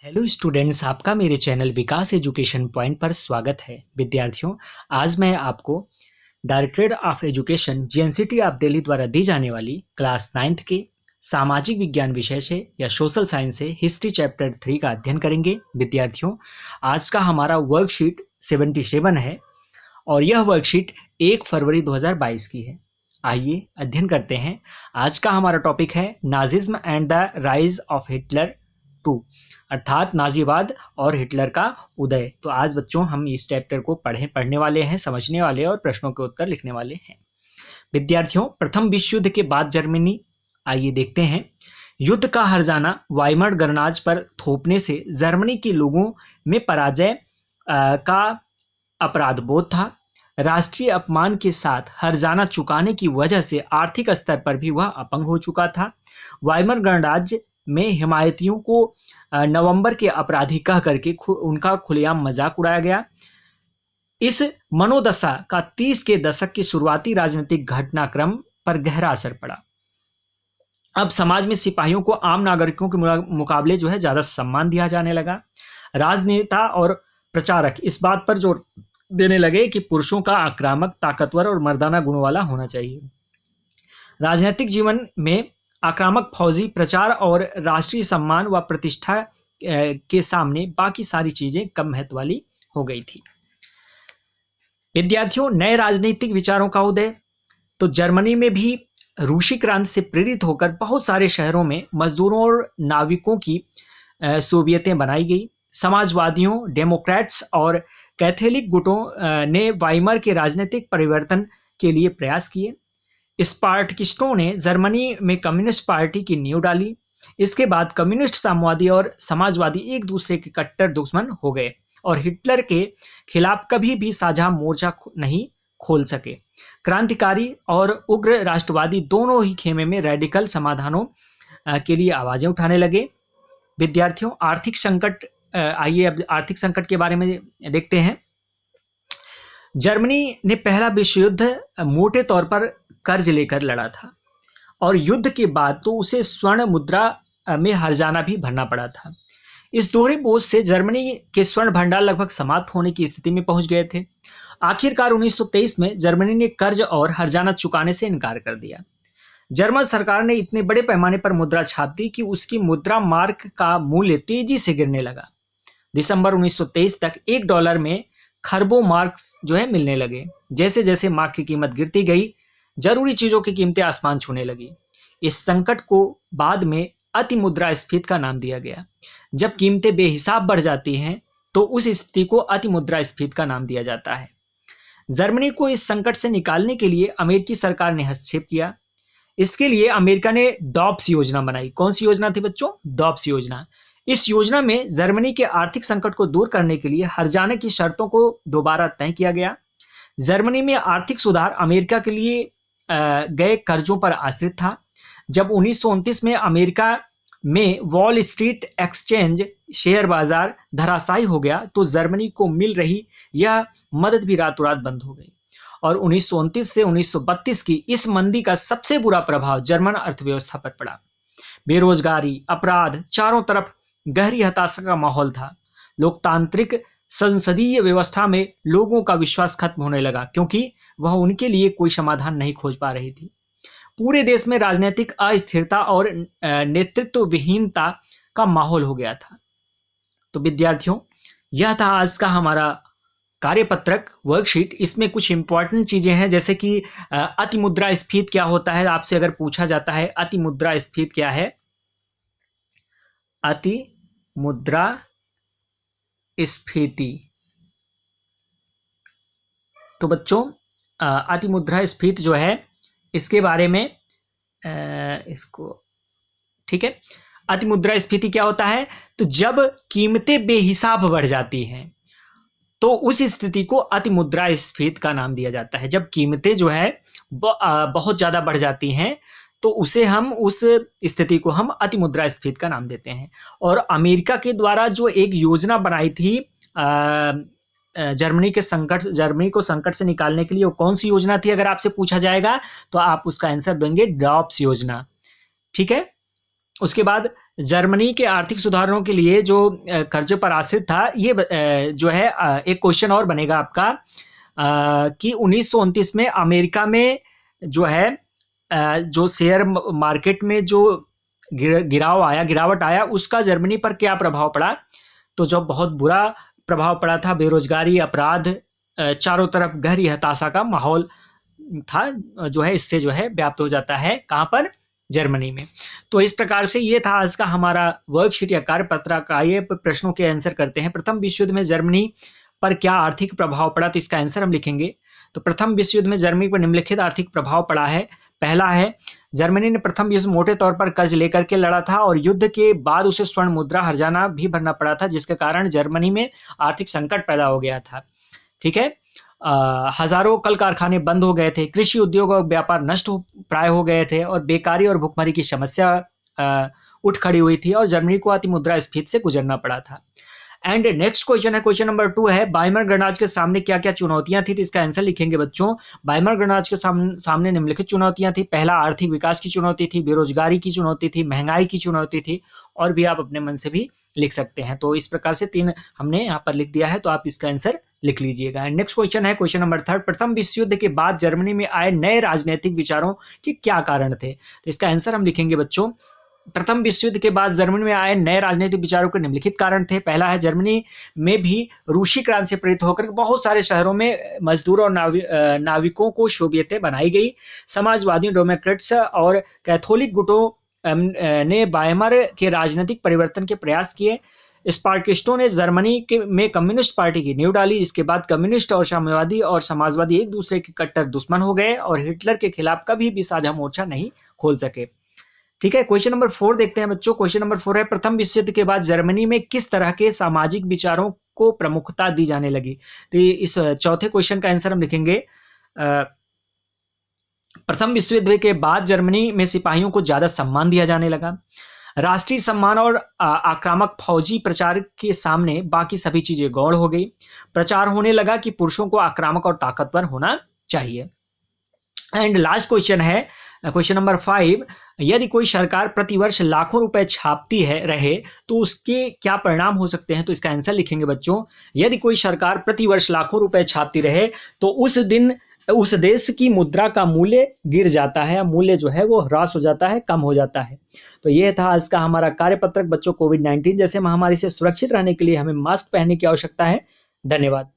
Hello students, आपका मेरे channel विकास education point पर स्वागत है। विद्यार्थियों, आज मैं आपको directorate of education GNCT of Delhi द्वारा दी जाने वाली क्लास 9th के सामाजिक विज्ञान विषय से या सोशल साइंस से हिस्ट्री चैप्टर 3 का अध्ययन करेंगे। विद्यार्थियों, आज का हमारा वर्कशीट 77 है और यह वर्कशीट 1 फरवरी 2022 की है। आइए अध्ययन करते हैं। आज का हमारा टॉपिक है Nazism and the rise of Hitler 2, अर्थात नाजीवाद और हिटलर का उदय। तो आज बच्चों हम इस चैप्टर को पढ़ने वाले हैं, समझने वाले और प्रश्नों के उत्तर लिखने वाले हैं। विद्यार्थियों, प्रथम विश्व युद्ध के बाद जर्मनी, आइए देखते हैं। युद्ध का हर्जाना वाइमर गणराज्य पर थोपने से जर्मनी के लोगों में पराजय का अपराध बोध था। राष्ट्रीय अपमान के साथ हर्जाना चुकाने की वजह से आर्थिक स्तर पर भी वह अपंग हो चुका था। वाइमर गणराज्य में हिमायतियों को नवंबर के अपराधी कह करके उनका खुलेआम मजाक उड़ाया गया। इस मनोदशा का 30 के दशक के शुरुआती राजनीतिक घटनाक्रम पर गहरा असर पड़ा। अब समाज में सिपाहियों को आम नागरिकों के मुकाबले जो है ज्यादा सम्मान दिया जाने लगा। राजनेता और प्रचारक इस बात पर जोर देने लगे कि पुरुषों का आक्रामक, ताकतवर और मर्दाना गुणों वाला होना चाहिए। राजनीतिक जीवन में आक्रामक फौजी प्रचार और राष्ट्रीय सम्मान व प्रतिष्ठा के सामने बाकी सारी चीजें कम महत्व वाली हो गई थी। विद्यार्थियों, नए राजनीतिक विचारों का उदय। तो जर्मनी में भी रूसी क्रांति से प्रेरित होकर बहुत सारे शहरों में मजदूरों और नाविकों की सोवियतें बनाई गई। समाजवादियों, डेमोक्रेट्स और कैथोलिक गुटों ने वाइमर के राजनीतिक परिवर्तन के लिए प्रयास किए। स्पार्टकिस्टों ने जर्मनी में कम्युनिस्ट पार्टी की नींव डाली। इसके बाद कम्युनिस्ट, साम्यवादी और समाजवादी एक दूसरे के कट्टर दुश्मन हो गए और हिटलर के खिलाफ कभी भी साझा मोर्चा नहीं खोल सके। क्रांतिकारी और उग्र राष्ट्रवादी दोनों ही खेमे में रेडिकल समाधानों के लिए आवाजें उठाने लगे। विद्यार्थियों, आर्थिक संकट, आइए अब आर्थिक संकट के बारे में देखते हैं। जर्मनी ने पहला विश्व युद्ध मोटे तौर पर कर्ज लेकर लड़ा था और युद्ध के बाद तो उसे स्वर्ण मुद्रा में हर्जाना भी भरना पड़ा था। इस दोहरे बोझ से जर्मनी के स्वर्ण भंडार लगभग समाप्त होने की स्थिति में पहुंच गए थे। आखिरकार 1923 में जर्मनी ने कर्ज और हर्जाना चुकाने से इनकार कर दिया। जर्मन सरकार ने इतने बड़े पैमाने पर मुद्रा छाप दी कि उसकी मुद्रा मार्क का मूल्य तेजी से गिरने लगा। दिसंबर 1923 तक $1 में खरबों मार्क्स जो है मिलने लगे। जैसे जैसे मार्क की कीमत गिरती गई, जरूरी चीजों की कीमतें आसमान छूने लगी। इस संकट को बाद में अति मुद्रास्फीति का नाम दिया गया। जब कीमतें बेहिसाब बढ़ जाती हैं तो उस स्थिति को अति मुद्रास्फीति का नाम दिया जाता है। जर्मनी को इस संकट से निकालने के लिए अमेरिकी सरकार ने हस्तक्षेप किया। इसके लिए अमेरिका ने डॉब्स योजना बनाई। कौन सी योजना थी बच्चों? डॉब्स योजना। इस योजना में जर्मनी के आर्थिक संकट को दूर करने के लिए हर्जाना की शर्तों को दोबारा तय किया गया। जर्मनी में आर्थिक सुधार अमेरिका के लिए गए कर्जों पर आश्रित था। जब 1929 में अमेरिका में वॉल स्ट्रीट एक्सचेंज शेयर बाजार धराशायी हो गया तो जर्मनी को मिल रही यह मदद भी रातों रात बंद हो गई और 1929 से 1932 की इस मंदी का सबसे बुरा प्रभाव जर्मन अर्थव्यवस्था पर पड़ा। बेरोजगारी, अपराध, चारों तरफ गहरी हताशा का माहौल था। लोकतांत्रिक संसदीय व्यवस्था में लोगों का विश्वास खत्म होने लगा क्योंकि वह उनके लिए कोई समाधान नहीं खोज पा रही थी। पूरे देश में राजनीतिक अस्थिरता और नेतृत्व विहीनता का माहौल हो गया था। तो विद्यार्थियों, यह था आज का हमारा कार्यपत्रक वर्कशीट। इसमें कुछ इंपॉर्टेंट चीजें हैं जैसे कि अति मुद्रास्फीति क्या होता है। आपसे अगर पूछा जाता है अति मुद्रास्फीति क्या है, अति मुद्रास्फीति, तो बच्चों अति मुद्रास्फीति जो है इसके बारे में इसको, ठीक है, अति मुद्रास्फीति क्या होता है? तो जब कीमतें बेहिसाब बढ़ जाती हैं तो उस स्थिति को अति मुद्रास्फीति का नाम दिया जाता है। जब कीमतें जो है बहुत ज्यादा बढ़ जाती हैं तो उसे हम, उस स्थिति को हम अति मुद्रास्फीति का नाम देते हैं। और अमेरिका के द्वारा जो एक योजना बनाई थी जर्मनी को संकट से निकालने के लिए, वो कौन सी योजना थी अगर आपसे पूछा जाएगा तो आप उसका आंसर देंगे डॉब्स योजना। ठीक है। उसके बाद जर्मनी के आर्थिक सुधारों के लिए जो कर्ज पर आश्रित था, ये जो है एक क्वेश्चन और बनेगा आपका कि 1929 में अमेरिका में जो है जो शेयर मार्केट में जो गिरावट आया, उसका जर्मनी पर क्या प्रभाव पड़ा। तो जो बहुत बुरा प्रभाव पड़ा था, बेरोजगारी, अपराध, चारों तरफ गहरी हताशा का माहौल था, जो है इससे जो है व्याप्त हो जाता है कहां पर, जर्मनी में। तो इस प्रकार से ये था आज का हमारा वर्कशीट या कार्यपत्रक का। ये प्रश्नों के आंसर करते हैं। प्रथम विश्व युद्ध में जर्मनी पर क्या आर्थिक प्रभाव पड़ा, तो इसका आंसर हम लिखेंगे। तो प्रथम विश्व युद्ध में जर्मनी पर निम्नलिखित आर्थिक प्रभाव पड़ा है। पहला है, जर्मनी ने प्रथम युद्ध मोटे तौर पर कर्ज लेकर के लड़ा था और युद्ध के बाद उसे स्वर्ण मुद्रा हर्जाना भी भरना पड़ा था, जिसके कारण जर्मनी में आर्थिक संकट पैदा हो गया था। ठीक है। हजारों कल कारखाने बंद हो गए थे, कृषि उद्योग और व्यापार नष्ट प्राय हो गए थे और बेकारी और भुखमरी की समस्या उठ खड़ी हुई थी और जर्मनी को अति मुद्रास्फीति से गुजरना पड़ा था। एंड नेक्स्ट क्वेश्चन है, क्वेश्चन नंबर 2 है, वाइमर गणराज्य के सामने क्या क्या चुनौतियां थी, तो इसका आंसर लिखेंगे बच्चों। वाइमर गणराज्य के सामने निम्नलिखित चुनौतियां थी। पहला, आर्थिक विकास की चुनौती थी, बेरोजगारी की चुनौती थी, महंगाई की चुनौती थी, और भी आप अपने मन से भी लिख सकते हैं। तो इस प्रकार से 3 हमने यहाँ पर लिख दिया है, तो आप इसका आंसर लिख लीजिएगा। नेक्स्ट क्वेश्चन है, क्वेश्चन नंबर 3, प्रथम विश्व युद्ध के बाद जर्मनी में आए नए राजनीतिक विचारों के क्या कारण थे, तो इसका आंसर हम लिखेंगे बच्चों। प्रथम विश्व युद्ध के बाद जर्मनी में आए नए राजनीतिक विचारों के निम्नलिखित कारण थे। पहला है, जर्मनी में भी रूसी क्रांति से प्रेरित होकर बहुत सारे शहरों में मजदूरों और नाविकों को शोभियतें बनाई गई। समाजवादियों, डेमोक्रेट्स और कैथोलिक गुटों ने वाइमर के राजनीतिक परिवर्तन के प्रयास किए। स्पार्किस्टों ने जर्मनी में कम्युनिस्ट पार्टी की नींव डाली। इसके बाद कम्युनिस्ट और साम्यवादी और समाजवादी एक दूसरे के कट्टर दुश्मन हो गए और हिटलर के खिलाफ कभी भी साझा मोर्चा नहीं खोल सके। ठीक है। क्वेश्चन नंबर 4 देखते हैं बच्चों। क्वेश्चन नंबर 4 है, प्रथम विश्व युद्ध के बाद जर्मनी में किस तरह के सामाजिक विचारों को प्रमुखता दी जाने लगी, तो इस चौथे क्वेश्चन का आंसर हम लिखेंगे। प्रथम विश्व युद्ध के बाद जर्मनी में सिपाहियों को ज्यादा सम्मान दिया जाने लगा। राष्ट्रीय सम्मान और आक्रामक फौजी प्रचार के सामने बाकी सभी चीजें गौण हो गई। प्रचार होने लगा कि पुरुषों को आक्रामक और ताकतवर होना चाहिए। एंड लास्ट क्वेश्चन है, क्वेश्चन नंबर 5, यदि कोई सरकार प्रतिवर्ष लाखों रुपए छापती रहे तो उसके क्या परिणाम हो सकते हैं, तो इसका आंसर लिखेंगे बच्चों। यदि कोई सरकार प्रतिवर्ष लाखों रुपए छापती रहे तो उस दिन उस देश की मुद्रा का मूल्य गिर जाता है, मूल्य जो है वो ह्रास हो जाता है, कम हो जाता है। तो ये था आज का हमारा कार्यपत्रक बच्चों। कोविड-19 जैसे महामारी से सुरक्षित रहने के लिए हमें मास्क पहनने की आवश्यकता है। धन्यवाद।